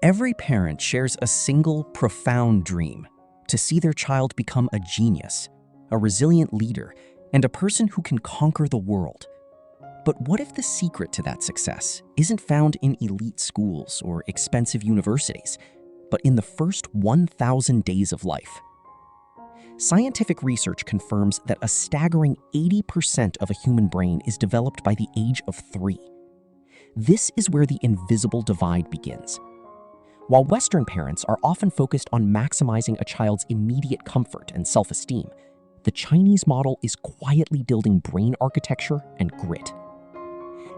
Every parent shares a single, profound dream: to see their child become a genius, a resilient leader, and a person who can conquer the world. But what if the secret to that success isn't found in elite schools or expensive universities, but in the first 1,000 days of life? Scientific research confirms that a staggering 80% of a human brain is developed by the age of 3. This is where the invisible divide begins. While Western parents are often focused on maximizing a child's immediate comfort and self-esteem, the Chinese model is quietly building brain architecture and grit.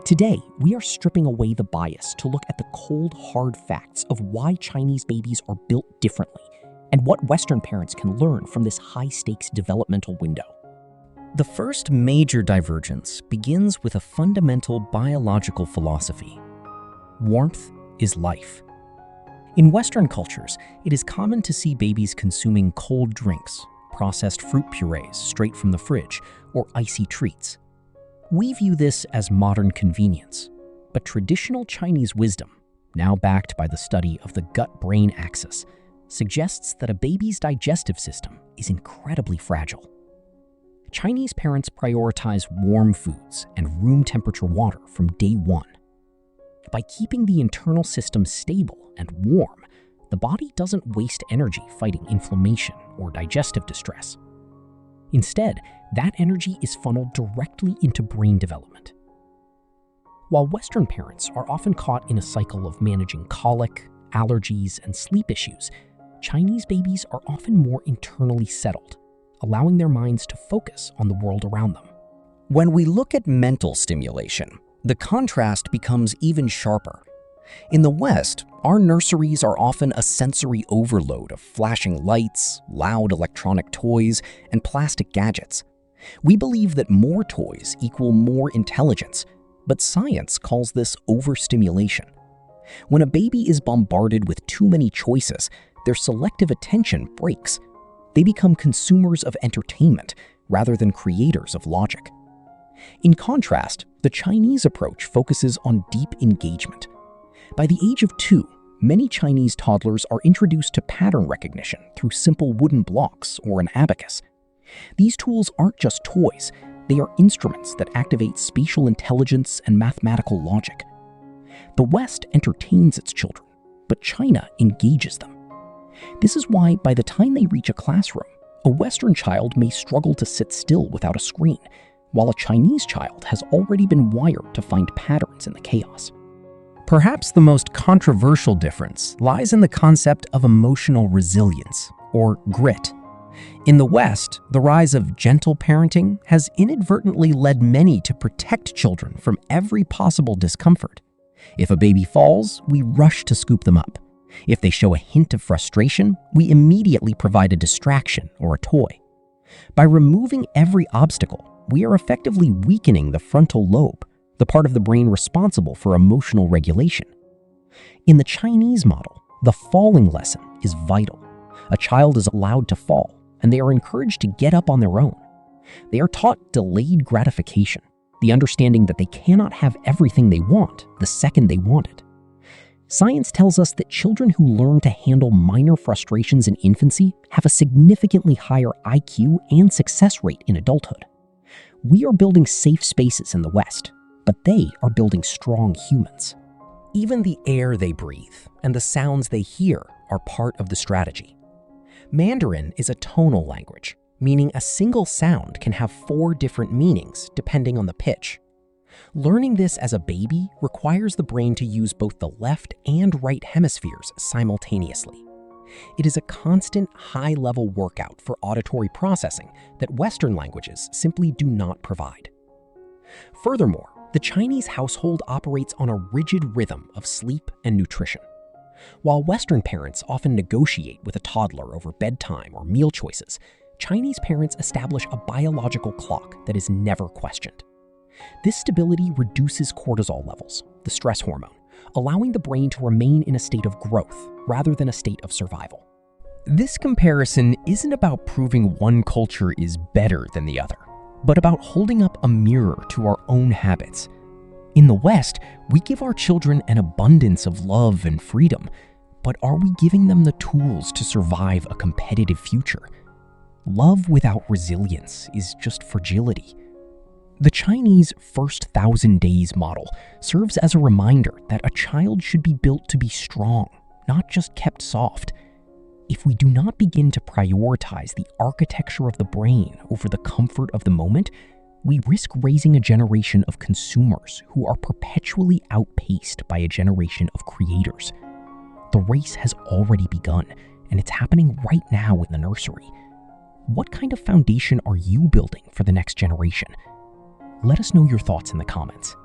Today, we are stripping away the bias to look at the cold, hard facts of why Chinese babies are built differently and what Western parents can learn from this high-stakes developmental window. The first major divergence begins with a fundamental biological philosophy. Warmth is life. In Western cultures, it is common to see babies consuming cold drinks, processed fruit purees straight from the fridge, or icy treats. We view this as modern convenience, but traditional Chinese wisdom, now backed by the study of the gut-brain axis, suggests that a baby's digestive system is incredibly fragile. Chinese parents prioritize warm foods and room-temperature water from day one. By keeping the internal system stable and warm, the body doesn't waste energy fighting inflammation or digestive distress. Instead, that energy is funneled directly into brain development. While Western parents are often caught in a cycle of managing colic, allergies, and sleep issues, Chinese babies are often more internally settled, allowing their minds to focus on the world around them. When we look at mental stimulation, the contrast becomes even sharper. In the West, our nurseries are often a sensory overload of flashing lights, loud electronic toys, and plastic gadgets. We believe that more toys equal more intelligence, but science calls this overstimulation. When a baby is bombarded with too many choices, their selective attention breaks. They become consumers of entertainment rather than creators of logic. In contrast, the Chinese approach focuses on deep engagement. By the age of 2, many Chinese toddlers are introduced to pattern recognition through simple wooden blocks or an abacus. These tools aren't just toys, they are instruments that activate spatial intelligence and mathematical logic. The West entertains its children, but China engages them. This is why by the time they reach a classroom, a Western child may struggle to sit still without a screen, while a Chinese child has already been wired to find patterns in the chaos. Perhaps the most controversial difference lies in the concept of emotional resilience, or grit. In the West, the rise of gentle parenting has inadvertently led many to protect children from every possible discomfort. If a baby falls, we rush to scoop them up. If they show a hint of frustration, we immediately provide a distraction or a toy. By removing every obstacle, we are effectively weakening the frontal lobe, the part of the brain responsible for emotional regulation. In the Chinese model, the falling lesson is vital. A child is allowed to fall, and they are encouraged to get up on their own. They are taught delayed gratification, the understanding that they cannot have everything they want the second they want it. Science tells us that children who learn to handle minor frustrations in infancy have a significantly higher IQ and success rate in adulthood. We are building safe spaces in the West, but they are building strong humans. Even the air they breathe and the sounds they hear are part of the strategy. Mandarin is a tonal language, meaning a single sound can have 4 different meanings depending on the pitch. Learning this as a baby requires the brain to use both the left and right hemispheres simultaneously. It is a constant high-level workout for auditory processing that Western languages simply do not provide. Furthermore, the Chinese household operates on a rigid rhythm of sleep and nutrition. While Western parents often negotiate with a toddler over bedtime or meal choices, Chinese parents establish a biological clock that is never questioned. This stability reduces cortisol levels, the stress hormone, allowing the brain to remain in a state of growth rather than a state of survival. This comparison isn't about proving one culture is better than the other, but about holding up a mirror to our own habits. In the West, we give our children an abundance of love and freedom, but are we giving them the tools to survive a competitive future? Love without resilience is just fragility. The Chinese first 1,000 days model serves as a reminder that a child should be built to be strong, not just kept soft. If we do not begin to prioritize the architecture of the brain over the comfort of the moment, we risk raising a generation of consumers who are perpetually outpaced by a generation of creators. The race has already begun, and it's happening right now in the nursery. What kind of foundation are you building for the next generation? Let us know your thoughts in the comments.